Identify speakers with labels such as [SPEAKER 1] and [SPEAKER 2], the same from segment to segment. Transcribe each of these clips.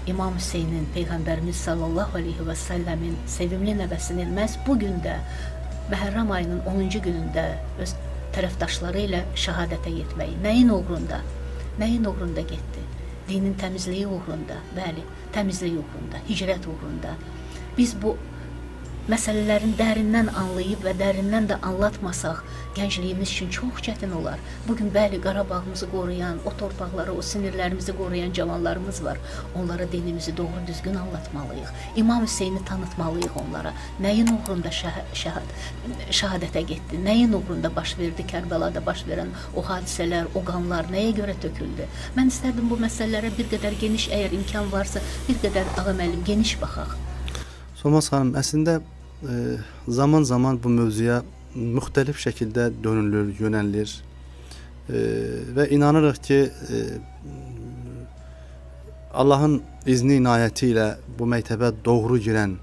[SPEAKER 1] İmam Hüseynin, Peyğəmbərimiz sallallahu aleyhi və səlləmin sevimli nəvəsinin məhz bu gündə, Məhərrəm ayının 10-cu günündə öz tərəfdaşları ilə şəhadətə yetməyi nəyin uğrunda? Nəyin uğrunda getdi? Dinin təmizliyi uğrunda, bəli, təmizliyi uğrunda, hicrət uğrunda. Biz bu məsələlərin dərindən anlayıb və dərindən də anlatmasaq, gəncliyimiz üçün çox çətin olar. Bugün bəli, Qarabağımızı qoruyan, o torpaqları, o sinirlərimizi qoruyan cavanlarımız var. Onlara dinimizi doğru düzgün anlatmalıyıq. İmam Hüseyni tanıtmalıyıq onlara. Nəyin uğrunda şəhadətə getdi? Nəyin uğrunda baş verdi Kərbəlada baş verən o hadisələr, o qanlar nəyə görə töküldü? Mən istərdim bu məsələlərə bir qədər geniş, əgər imkan varsa, bir qədər ağa müəllim geniş baxaq.
[SPEAKER 2] Solmaz xanım, əslində zaman zaman bu mövzuya müxtəlif şəkildə dönülür, yönəlilir və inanırıq ki, Allahın izni inayəti ilə bu məktəbə doğru girən,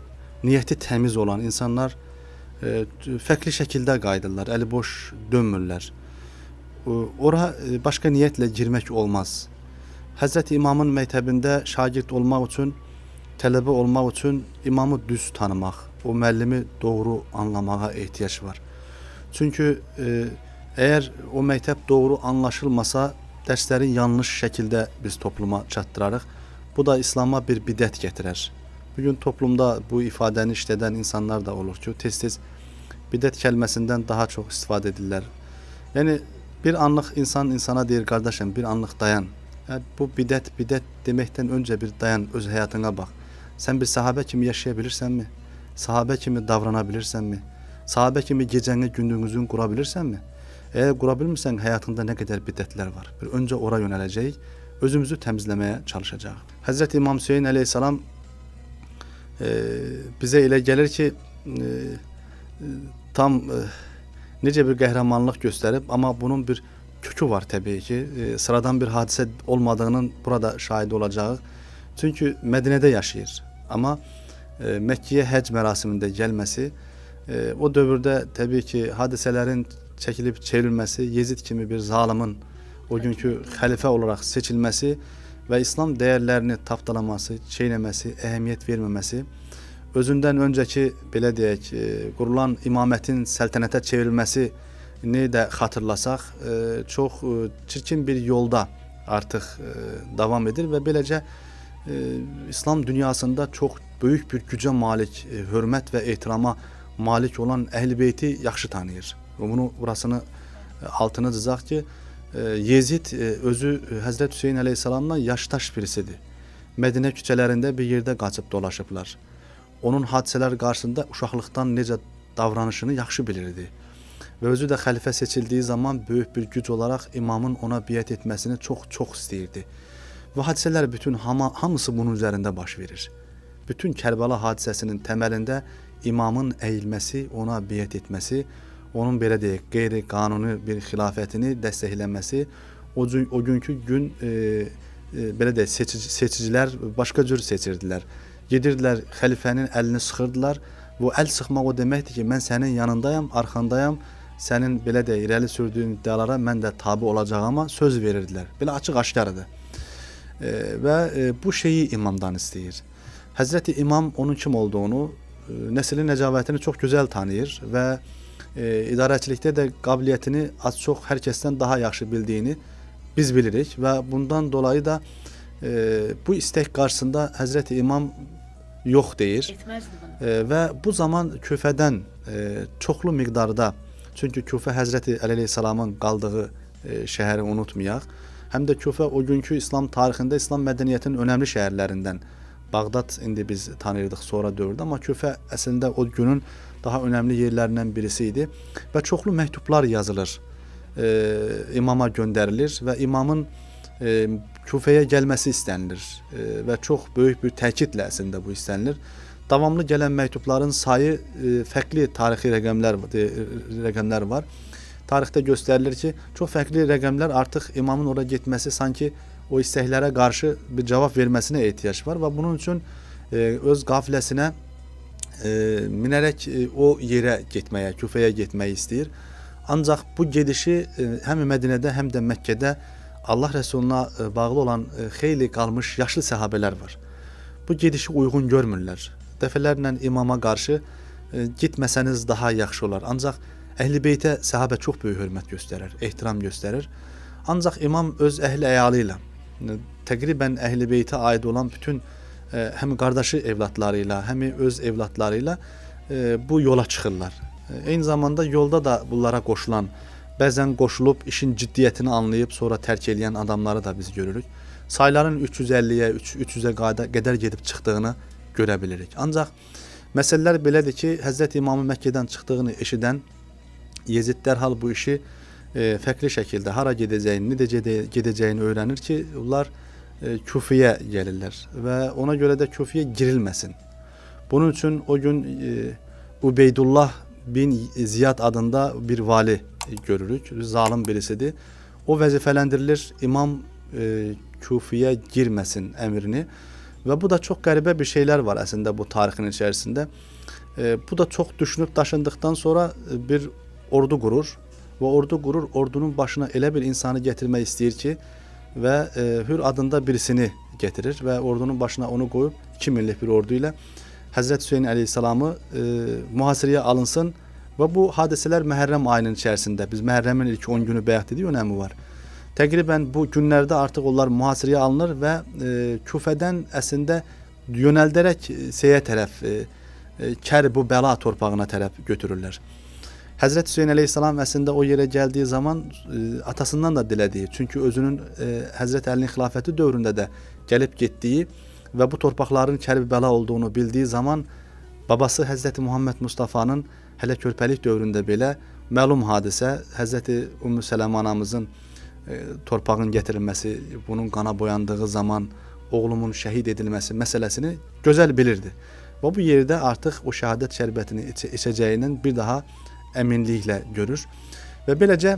[SPEAKER 2] niyyəti təmiz olan insanlar fərqli şəkildə qayıdırlar, əli boş dönmürlər. Ora başqa niyyətlə girmək olmaz. Həzrəti İmamın məktəbində şagird olmaq üçün, tələbə olmaq üçün imamı düz tanımaq, o müəllimi doğru anlamağa ehtiyac var. Çünki əgər o məktəb doğru anlaşılmasa, dərsləri yanlış şəkildə biz topluma çatdırarıq. Bu da İslam'a bir bidət gətirər. Bugün toplumda bu ifadəni işlədən insanlar da olur ki, tez-tez bidət kəlməsindən daha çox istifadə edirlər. Yəni, bir anlıq insan insana deyir, qardaşım, bir anlıq dayan. Yəni, bu bidət deməkdən öncə bir dayan, öz həyatına bax. Sən bir sahabə kimi yaşaya bilirsənmi? Sahabə kimi davrana bilirsənmi? Sahabə kimi gecəni, gündüzünü qura bilirsənmi? Əgər qura bilmirsən, həyatında nə qədər bidətlər var. Öncə ora yönələcəyik, özümüzü təmizləməyə çalışacaq. Həzrəti İmam Hüseyin əleyhissalam bizə elə gəlir ki, tam necə bir qəhrəmanlıq göstərib, amma bunun bir kökü var təbii ki, sıradan bir hadisə olmadığının burada şahidi olacağıq. Çünki Mədinədə yaşayır, amma Məkkəyə həcc mərasimində gəlməsi, o dövrdə təbii ki, hadisələrin çəkilib çevrilməsi, Yezid kimi bir zalimin o günkü xəlifə olaraq seçilməsi və İslam dəyərlərini tapdalaması, çeynəməsi, əhəmiyyət verməməsi, özündən öncəki, belə deyək, qurulan imamətin səltənətə çevrilməsini də xatırlasaq, çox çirkin bir yolda artıq davam edir və beləcə İslam dünyasında çox böyük bir gücə malik, hörmət və ehtirama malik olan Əhl-i Beyti yaxşı tanıyır. Bunu burasını altını cızaq ki, Yezid özü Həzrət Hüseyin əleyhissalamla yaşdaş birisidir. Mədinə küçələrində bir yerdə qaçıb dolaşıblar. Onun hadisələr qarşısında uşaqlıqdan necə davranışını yaxşı bilirdi. Və özü də xəlifə seçildiyi zaman böyük bir güc olaraq imamın ona biət etməsini çox istəyirdi. Və hadisələr bütün hamısı bunun üzərində baş verir. Bütün Kərbəla hadisəsinin təməlində imamın əyilməsi, ona biət etməsi, onun belə deyək, qeyri-qanuni bir xilafətini dəstəkləməsi, o günkü gün belə deyək, seçicilər başqa cür seçirdilər. Gedirdilər, xəlifənin əlini sıxırdılar. Bu əl sıxmaq o deməkdir ki, mən sənin yanındayam, arxandayam, sənin belə deyək, irəli sürdüyün iddialara mən də tabi olacağıma söz verirdilər. Belə açıq-aşkarıdır. Və bu şeyi imamdan istəyir. Həzrəti İmam onun kim olduğunu, nəslin nəcavətini çox gözəl tanıyır və idarəçilikdə də qabiliyyətini az-çox hər kəsdən daha yaxşı bildiyini biz bilirik və bundan dolayı da bu istək qarşısında Həzrəti İmam yox deyir və bu zaman Küfədən çoxlu miqdarda, çünki Küfə Həzrəti əleyhissalamın qaldığı şəhəri unutmayaq, həm də Küfə o günkü İslam tarixində İslam mədəniyyətinin önəmli şəhərlərindən, Bağdad indi biz tanıyırdıq sonra dövrdə, amma Küfə əslində o günün daha önəmli yerlərindən birisi idi və çoxlu məktublar yazılır, imama göndərilir və imamın Küfəyə gəlməsi istənilir və çox böyük bir təkidlə əslində bu istənilir. Davamlı gələn məktubların sayı fərqli tarixi rəqəmlər var. Tarixdə göstərilir ki, çox fərqli rəqəmlər artıq imamın ora getməsi sanki o istəklərə qarşı bir cavab verməsinə ehtiyac var və bunun üçün öz qafiləsinə minərək o yerə getməyə, Küfəyə getməyi istəyir. Ancaq bu gedişi həm Mədinədə, həm də Məkkədə Allah Rəsuluna bağlı olan xeyli qalmış yaşlı səhabələr var. bu gedişi uyğun görmürlər. Dəfələrlə imama qarşı gitməsəniz daha yaxşı olar. Ancaq Əhl-i-Beytə səhabə çox böyük hörmət göstərir, ehtiram göstərir. Ancaq imam öz əhli əyalı ilə, təqribən Əhl-i-Beytə aid olan bütün həm qardaşı evlatları ilə, həm öz evlatları ilə bu yola çıxırlar. Eyni zamanda yolda da bunlara qoşulan, bəzən qoşulub işin ciddiyyətini anlayıb sonra tərk edən adamları da biz görürük. Sayların 350-yə, 300-ə qədər gedib çıxdığını görə bilirik. Ancaq məsələlər belədir ki, Həzrət İmamın Məkkədən çıxdığını eşidən Yezid dərhal bu işi fərqli şəkildə hara gedəcəyini, necə gedəcəyini öyrənir ki, onlar Kufiyə gəlirlər və ona görə də Kufiyə girilməsin. Bunun üçün o gün Ubeydullah bin Ziyad adında bir vali görürük, zalim birisidir. O vəzifələndirilir, imam Kufiyə girməsin əmrini və bu da çox qəribə bir şeylər var əslində bu tarixin içərisində. Bu da çox düşünüb daşındıqdan sonra bir ordu qurur və ordu qurur, ordunun başına elə bir insanı gətirmək istəyir ki və Hür adında birisini gətirir və ordunun başına onu qoyub 2 minlik bir ordu ilə Həzrət Hüseyin əleyhissalamı mühasirəyə alınsın və bu hadisələr Məhərrəm ayının içərisində, biz Məhərrəmin ilk 10 günü bayaq dedik, önəmi var. Təqribən bu günlərdə artıq onlar mühasirəyə alınır və Küfədən əslində yönəldərək Seyə tərəf, Kər bu bəla torpağına tərəf götürürlər. Həzrət Hüseyin əleyhissalam əslində o yerə gəldiyi zaman atasından da dilədiyi, çünki özünün Həzrət Əlinin xilafəti dövründə də gəlib getdiyi və bu torpaqların Kərbəla olduğunu bildiyi zaman babası Həzrəti Muhammed Mustafa'nın hələ körpəlik dövründə belə məlum hadisə Həzrəti Ümmü Sələmə anamızın torpağın gətirilməsi, bunun qana boyandığı zaman oğlumun şəhid edilməsi məsələsini gözəl bilirdi. Və bu yerdə artıq o şəhadət şərbətini içəcəyindən bir daha əminliklə görür və beləcə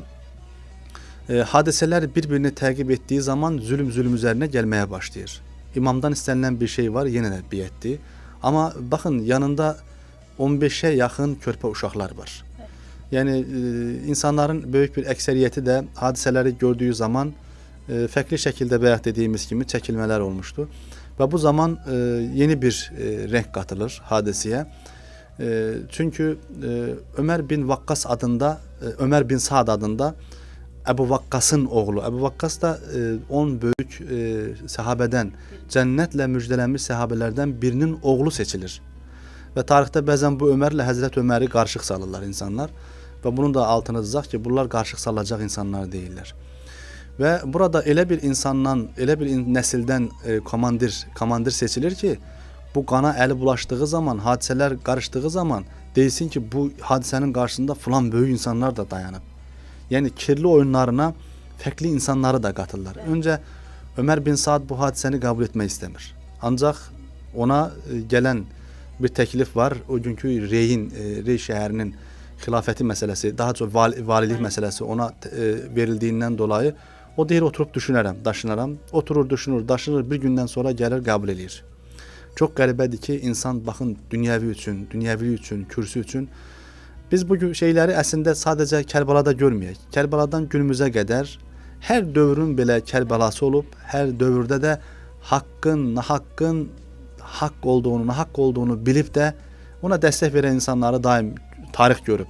[SPEAKER 2] hadisələr bir-birini təqib etdiyi zaman zülm üzərinə gəlməyə başlayır. İmamdan istənilən bir şey var, yenə də biətdir. Amma baxın, yanında 15'ə yaxın körpə uşaqlar var. Yəni insanların böyük bir əksəriyyəti də hadisələri gördüyü zaman fərqli şəkildə bayaq dediyimiz kimi çəkilmələr olmuşdu və bu zaman yeni bir renk qatılır hadisəyə. Çünki Ömər bin Vakkas adında, Ömər bin Saad adında Əbu Vakkas'ın oğlu. Əbu Vakkas da 10 böyük səhabədən, cənnətlə müjdələnmiş səhabələrdən birinin oğlu seçilir. Və tarixdə bəzən bu Ömərlə Həzrət Öməri qarışıq salırlar insanlar. Və bunun da altını çizək ki, bunlar qarışıq salacaq insanlar deyirlər. Və burada elə bir insandan, elə bir nəsildən komandir seçilir ki, bu qana əli bulaşdığı zaman, hadisələr qarışdığı zaman deyilsin ki, bu hadisənin qarşısında filan böyük insanlar da dayanıb. Yəni kirli oyunlarına fərqli insanları da qatırlar. Öncə Ömər bin Saad bu hadisəni qəbul etmək istəmir. Ancaq ona gələn bir təklif var. O günkü Rey şəhərinin xilafəti məsələsi, daha çox valilik məsələsi ona verildiyindən dolayı o deyir, oturub düşünərəm, daşınaram. Oturur, düşünür, daşınır, bir gündən sonra gəlir, qəbul edir. Çox qəribədir ki, insan baxın dünyəvi üçün, kürsü üçün biz bu şeyləri əslində sadəcə Kərbalada görməyək. Kərbaladan günümüzə qədər hər dövrün belə Kərbəlası olub, hər dövrdə də haqqın, nahaqqın haqq olduğunu bilib də ona dəstək verən insanları daim tarix görüb.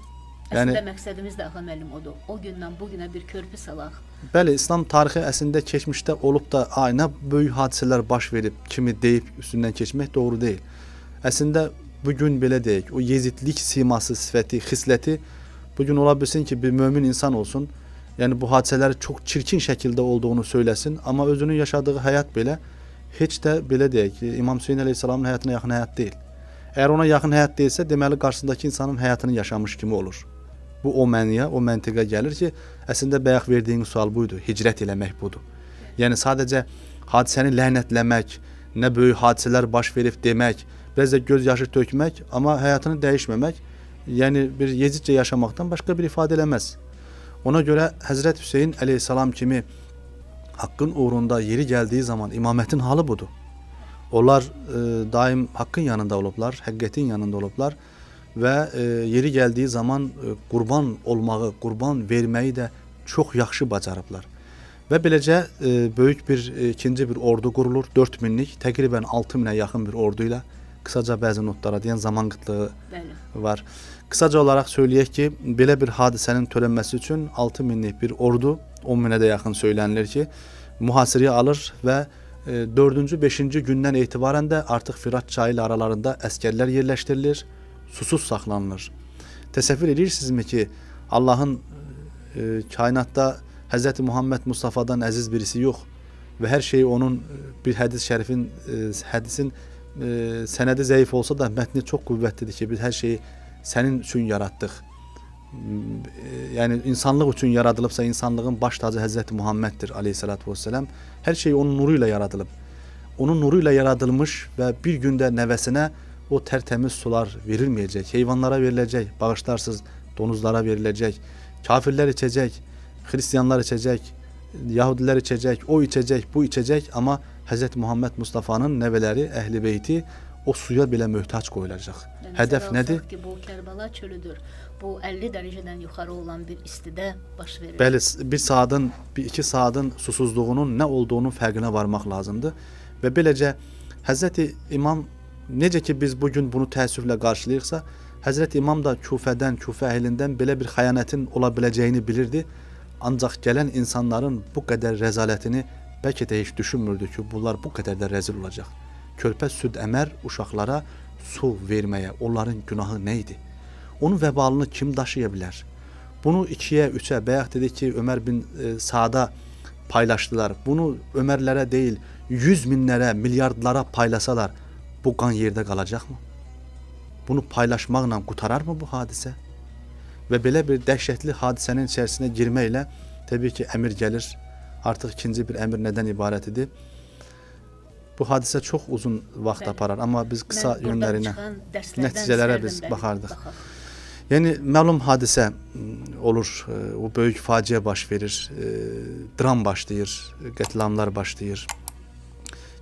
[SPEAKER 1] Əslində məqsədimiz də Ağa müəllim odur. O gündən bu günə bir körpü salaq.
[SPEAKER 2] Bəli, İslam tarixi əslində keçmişdə olub da nə böyük hadisələr baş verib, kimi deyib üstündən keçmək doğru deyil. Əslində bugün belə deyək, o yezidlik siması, sifəti, xisləti bugün ola bilsin ki, bir mömin insan olsun. Yəni bu hadisələri çox çirkin şəkildə olduğunu söyləsin, amma özünün yaşadığı həyat belə heç də belə deyək ki, İmam Hüseyin əleyhissalamın həyatına yaxın həyat deyil. Əgər ona yaxın həyat deyilsə, deməli qarşısındakı insanın həyatını yaşamış kimi olur. Bu o məniyə, o məntiqə gəlir ki, əslində bayaq verdiyiniz sual buydu, hicrət eləmək budur. Yəni sadəcə hadisəni lənətləmək, nə böyük hadisələr baş verib demək, biraz da göz yaşı tökmək, amma həyatını dəyişməmək, yəni bir yezidcə yaşamaqdan başqa bir ifadə eləməz. Ona görə Həzrət Hüseyin əleyhissalam kimi haqqın uğrunda yeri gəldiyi zaman imamətin halı budur. Onlar daim haqqın yanında olublar, həqiqətin yanında olublar və yeri gəldiyi zaman qurban olmağı, qurban verməyi də çox yaxşı bacarıblar. Və beləcə böyük bir ikinci bir ordu qurulur. 4000-lik, təqribən 6000-ə yaxın bir ordu ilə. Qısaca bəzi notlara deyən zaman qıtlığı var. Qısaca olaraq söyləyək ki, belə bir hadisənin törənməsi üçün 6000-lik bir ordu, 10.000-ə də yaxın söylənilir ki, mühasirəyə alır və 4-cü, 5-ci gündən etibarən də artıq Firat çayı ilə aralarında əskərlər yerləşdirilir, susuz saxlanılır. Təsəvvür edirsinizmi ki, Allahın kainatda Hz. Muhammed Mustafa'dan əziz birisi yox və hər şey onun bir hədisin sənədi zəif olsa da mətni çox qüvvətlidir ki, biz hər şeyi sənin üçün yaratdıq. Yəni insanlıq üçün yaradılıbsa insanlığın baş tacı Hz. Muhammeddir aleyhissalatu vesselam. Hər şey onun nuru ilə yaradılıb. Onun nuru ilə yaradılmış və bir gündə nəvəsinə o tərtəmiz sular verilməyəcək, heyvanlara veriləcək, bağışlarsız donuzlara veriləcək, kafirlər içəcək, Hristiyanlar içəcək, Yahudilər içəcək, o içəcək, bu içəcək, amma Hz. Muhammed Mustafa'nın nəvələri, əhl-i beyti o suya belə möhtac qoyulacaq.
[SPEAKER 1] Yəni,
[SPEAKER 2] Hədəf nədir?
[SPEAKER 1] Ki, bu Kərbəla çölüdür. Bu 50 dərəcədən yuxarı olan bir istidə baş verir.
[SPEAKER 2] Bəli, bir saatın, bir iki saatın susuzluğunun nə olduğunun fərqinə varmaq lazımdır. Və beləcə Hz. İmam, necə ki biz bugün bunu təəssüflə qarşılayırsa, Hz. İmam da Küfədən, Küfə əhlindən belə bir xəyanətin ola biləcəyini bilirdi. Ancaq gələn insanların bu qədər rəzalətini bəlkə də heç düşünmürdü ki, bunlar bu qədər də rəzil olacaq. Körpə süd əmər uşaqlara su verməyə, onların günahı nə idi? Onun vəbalını kim daşıya bilər? Bunu 2-yə, 3-ə, bəyək dedi ki, Ömər bin Saada paylaşdılar. Bunu Ömərlərə deyil, 100 minlərə, milyardlara paylasalar, bu qan yerdə qalacaqmı? Bunu paylaşmaqla qutararmı bu hadisə? Və belə bir dəhşətli hadisənin içərisinə girməklə təbii ki, əmir gəlir. Artıq ikinci bir əmir nədən ibarət idi? Bu hadisə çox uzun vaxt aparar, amma biz qısa yönlərinə, nəticələrə biz baxardıq. Yəni, məlum hadisə olur, o böyük faciə baş verir, dram başlayır, qətliamlar başlayır.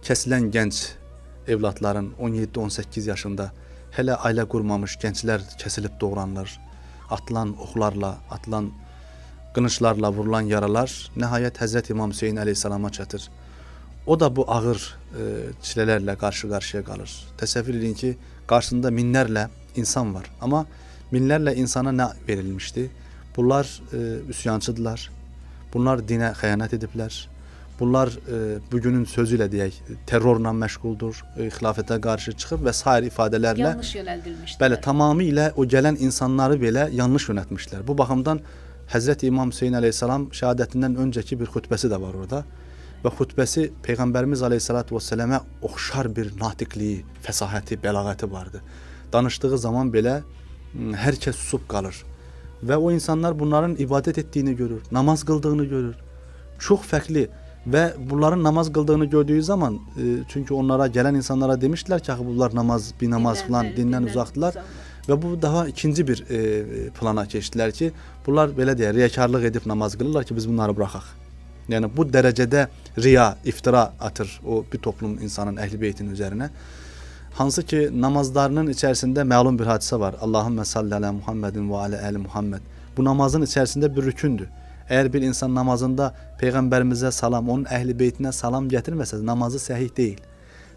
[SPEAKER 2] Kəsilən gənc evlatların 17-18 yaşında hələ ailə qurmamış gənclər kəsilib doğranılır. Atılan oxlarla, atılan qınışlarla vurulan yaralar nəhayət Həzrət İmam Hüseyin əleyhissalama çatır. O da bu ağır çilələrlə qarşı-qarşıya qalır. Təsəvvür edin ki, qarşısında minlərlə insan var. Amma minlərlə insana nə verilmişdi? Bunlar üsyançıdırlar. Bunlar dinə xəyanət ediblər. Bunlar bugünün sözü ilə deyək, terrorla məşğuldur, xilafətə qarşı çıxıb və sair ifadələrlə
[SPEAKER 1] yanlış yönəldilmişdir.
[SPEAKER 2] Bəli, tamamilə o gələn insanları belə yanlış yönətmişlər. Bu baxımdan Həzrət İmam Hüseyin əleyhissalam şəhadətindən öncəki bir xutbəsi də var orada və xutbəsi Peyğəmbərimiz əleyhissalatu vesselamə oxşar bir natiqliyi, fəsahəti, bəlağəti vardı. Danışdığı zaman belə hər kəs susub qalır və o insanlar bunların ibadət etdiyini görür, namaz qıldığını görür. Çox fərqli. Və bunların namaz qıldığını gördüyü zaman, çünki onlara gələn insanlara demişdilər ki, bunlar namaz, binamaz filan, dindən uzaqdılar. Və bu daha ikinci bir plana keçdilər ki, bunlar belə deyək, riyakarlıq edib namaz qılırlar ki, biz bunları buraxaq. Yəni bu dərəcədə riya, iftira atır o bir toplum insanın, əhl-i beytin üzərinə. Hansı ki, namazlarının içərisində məlum bir hadisə var. Allahümmə salli alə Muhammedin və alə əli Muhammed. Bu namazın içərisində bir rükündür. Əgər bir insan namazında Peyğəmbərimizə salam, onun əhl-i beytinə salam gətirməsə, namazı səhih deyil.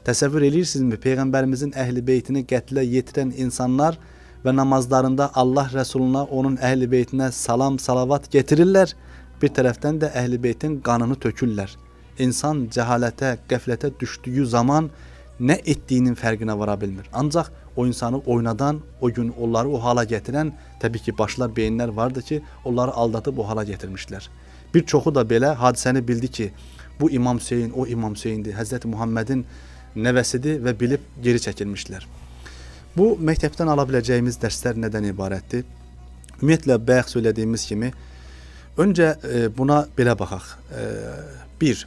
[SPEAKER 2] Təsəvvür edirsinizmi? Peyğəmbərimizin əhl-i beytini qətlə yetirən insanlar və namazlarında Allah Rəsuluna, onun əhl-i beytinə salam, salavat getirirlər. Bir tərəfdən də əhl-i beytin qanını tökürlər. İnsan cəhalətə, qəflətə düşdüyü zaman nə etdiyinin fərqinə vara bilmir. Ancaq o insanı oynadan, o gün onları o hala gətirən, təbii ki, başlar, beyinlər vardı ki, onları aldadıb o hala gətirmişlər. Bir çoxu da belə hadisəni bildi ki, bu İmam Hüseyin, o İmam Hüseyindir, Həzrəti Muhammedin nəvəsidir və bilib geri çəkilmişlər. Bu məktəbdən ala biləcəyimiz dərslər nədən ibarətdir? Ümumiyyətlə, bayaq söylədiyimiz kimi, öncə buna belə baxaq. Bir,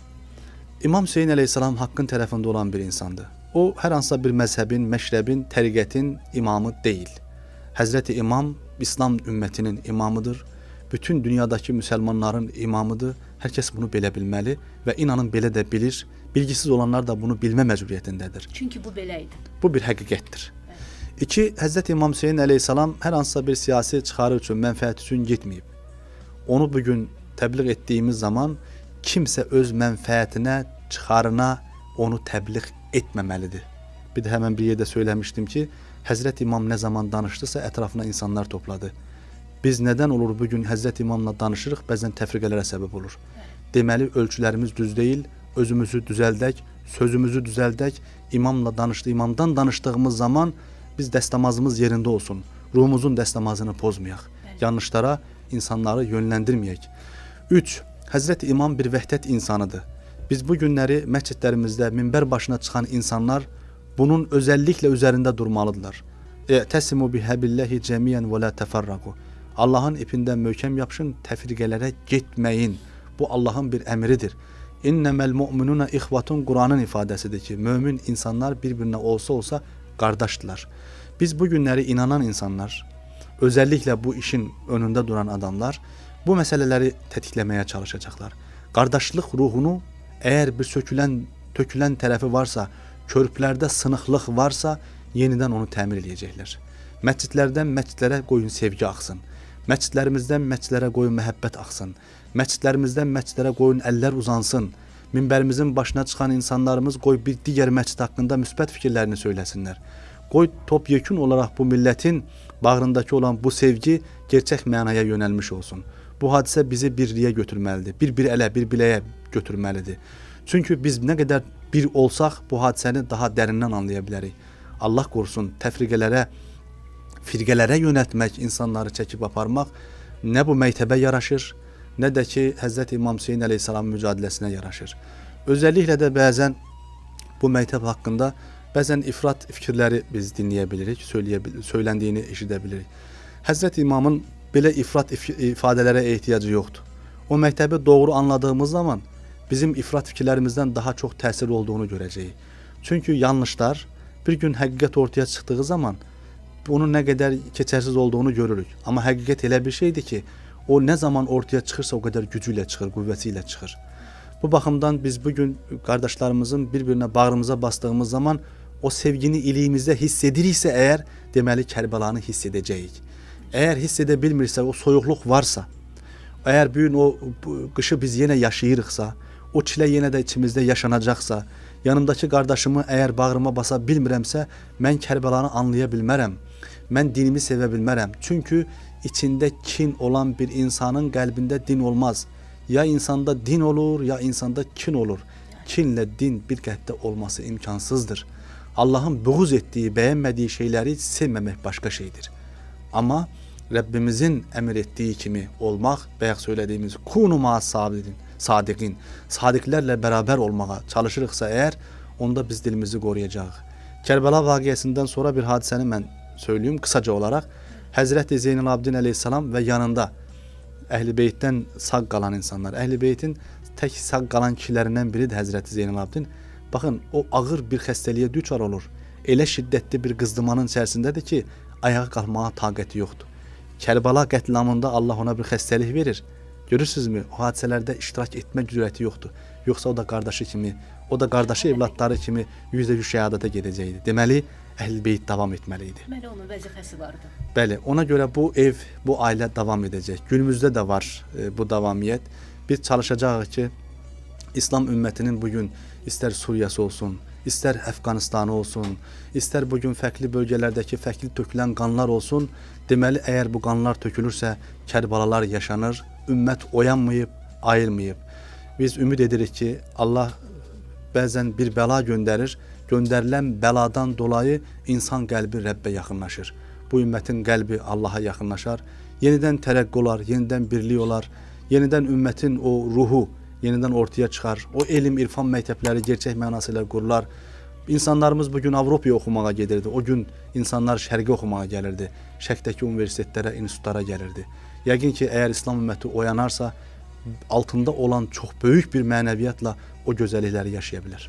[SPEAKER 2] İmam Hüseyin əleyhissalam haqqın tərəfində olan bir insandır. O, hər hansısa bir məzhəbin, məşrəbin, təriqətin imamı deyil. Həzrəti İmam, İslam ümmətinin imamıdır. Bütün dünyadakı müsəlmanların imamıdır. Hər kəs bunu belə bilməli və inanın belə də bilir. Bilgisiz olanlar da bunu bilmə məcburiyyətindədir.
[SPEAKER 1] Çünki bu belə idi.
[SPEAKER 2] Bu bir həqiqətdir. İki, Həzrəti İmam Hüseyin əleyhissalam hər hansısa bir siyasi çıxarı üçün, mənfəət üçün getməyib. Onu bugün təbliğ etdiyimiz zaman kimsə öz mənfəətinə, çıxarına onu təbliğ etməməlidir. Bir də həmən bir yerdə söyləmişdim ki, Həzrət İmam nə zaman danışdısa ətrafına insanlar topladı. Biz nədən olur bugün Həzrət İmamla danışırıq, bəzən təfriqələrə səbəb olur. Deməli, ölçülərimiz düz deyil, özümüzü düzəldək, sözümüzü düzəldək, imamdan danışdığımız zaman biz dəstəmazımız yerində olsun, ruhumuzun dəstəmazını pozmayaq, yanlışlara insanları yönləndirməyək. 3. Həzrət İmam bir vəhdət insanıdır. Biz bu günləri məscidlərimizdə minbər başına çıxan insanlar bunun özəlliklə üzərində durmalıdırlar. Təsimu bihəbillahi cəmiyyən və la təfərraqu. Allahın ipindən möhkəm yapışın, təfriqələrə getməyin. Bu Allahın bir əmridir. İnnəməl mu'minuna ixvatun Quranın ifadəsidir ki, mömin insanlar bir-birinə olsa qardaşdılar. Biz bu günləri inanan insanlar, özəlliklə bu işin önündə duran adamlar bu məsələləri tətikləməyə çalışacaqlar. Qardaşlıq ruhunu əgər bir tökülən tərəfi varsa, körpülərdə sınıqlıq varsa, yenidən onu təmir edəcəklər. Məscidlərdən məscidlərə qoyun sevgi axsın. Məscidlərimizdən məscidlərə qoyun məhəbbət axsın. Məscidlərimizdən məscidlərə qoyun əllər uzansın. Minbərimizin başına çıxan insanlarımız qoy bir digər məscid haqqında müsbət fikirlərini söyləsinlər. Qoy topyekun olaraq bu millətin bağrındakı olan bu sevgi gerçək mənaya yönəlmiş olsun. Bu hadisə bizi birliyə götürməlidir. Bir ələ, bir biləyə götürməlidir. Çünki biz nə qədər bir olsaq bu hadisəni daha dərindən anlaya bilərik. Allah qorusun, təfriqələrə, firqələrə yönəltmək, insanları çəkib aparmaq nə bu məktəbə yaraşır, nə də ki Həzrət İmam Hüseyin əleyhissalamın mücadiləsinə yaraşır. Özəlliklə də bəzən bu məktəb haqqında bəzən ifrat fikirləri biz dinləyə bilirik, söyləndiyini eşidə bilirik. Həzrət İmamın belə ifrat ifadələrə ehtiyacı yoxdur. O məktəbi doğru anladığımız zaman bizim ifrat fikirlərimizdən daha çox təsir olduğunu görəcəyik. Çünki yanlışlar bir gün həqiqət ortaya çıxdığı zaman onun nə qədər keçərsiz olduğunu görürük. Amma həqiqət elə bir şeydir ki, o nə zaman ortaya çıxırsa o qədər gücü ilə çıxır, qüvvəsi ilə çıxır. Bu baxımdan biz bugün qardaşlarımızın bir-birinə bağrımıza bastığımız zaman o sevgini iliyimizdə hiss ediriksə əgər, deməli Kərbəlanı hiss edəcəyik. Əgər hiss edə bilmirsə, o soyuqluq varsa, əgər bu gün o qışı biz yenə yaşayırıqsa, o çilə yenə də içimizdə yaşanacaqsa, yanımdakı qardaşımı əgər bağrıma basa bilmirəmsə, mən Kərbəlanı anlaya bilmərəm, mən dinimi sevə bilmərəm. Çünki içində kin olan bir insanın qəlbində din olmaz. Ya insanda din olur, ya insanda kin olur. Kinlə din bir qətdə olması imkansızdır. Allahın buğuz etdiyi, bəyənmədiyi şeyləri sevməmək başqa şeydir. Amma Rəbbimizin əmr etdiyi kimi olmaq, bayaq söylədiyimiz kunu ma'as sadiqin, sadiqlərlə bərabər olmağa çalışırıqsa əgər, onda biz dilimizi qoruyacağıq. Kərbəla vaqiəsindən sonra bir hadisəni mən söyləyim qısaca olaraq. Həzrəti Zeynəlabdin əleyhissalam və yanında Əhl-i Beytdən sağ qalan insanlar. Əhl-i Beytin tək sağ qalan kişilərindən biridir Həzrəti Zeynəlabdin. Baxın, o ağır bir xəstəliyə düçar olur. Elə şiddətli bir qızdımanın içərisindədir ki, ayağa qalxmağa taqəti yoxdur. Kərbəla qətliamında Allah ona bir xəstəlik verir. Görürsünüzmü? O hadisələrdə iştirak etmə cürəti yoxdur. Yoxsa o da qardaşı kimi, o da qardaşı evlatları kimi %100 şəhadətə gedəcəkdi. Deməli, Əhl-i Beyt davam etməli idi.
[SPEAKER 1] Deməli, onun vəzifəsi vardı.
[SPEAKER 2] Bəli, ona görə bu ev, bu ailə davam edəcək. Günümüzdə də var bu davamiyyət. Biz çalışacağıq ki, İslam ümmətinin bugün istər Suriyası olsun, istər Əfqanistanı olsun, istər bugün fərqli bölgələrdəki fərqli tökülən qanlar olsun, deməli, əgər bu qanlar tökülürsə, Kərbalalar yaşanır, ümmət oyanmayıb, ayılmayıb. Biz ümid edirik ki, Allah bəzən bir bəla göndərir, göndərilən bəladan dolayı insan qəlbi Rəbbə yaxınlaşır. Bu ümmətin qəlbi Allaha yaxınlaşar, yenidən tərəqqi olar, yenidən birlik olar, yenidən ümmətin o ruhu yenidən ortaya çıxar, o elm, irfan məktəbləri gerçək mənasıyla qurular. İnsanlarımız bugün Avropaya oxumağa gedirdi, o gün insanlar şərqə oxumağa gəlirdi, şərqdəki universitetlərə, institutlara gəlirdi. Yəqin ki, əgər İslam ümməti oyanarsa, altında olan çox böyük bir mənəviyyatla o gözəllikləri yaşaya bilər.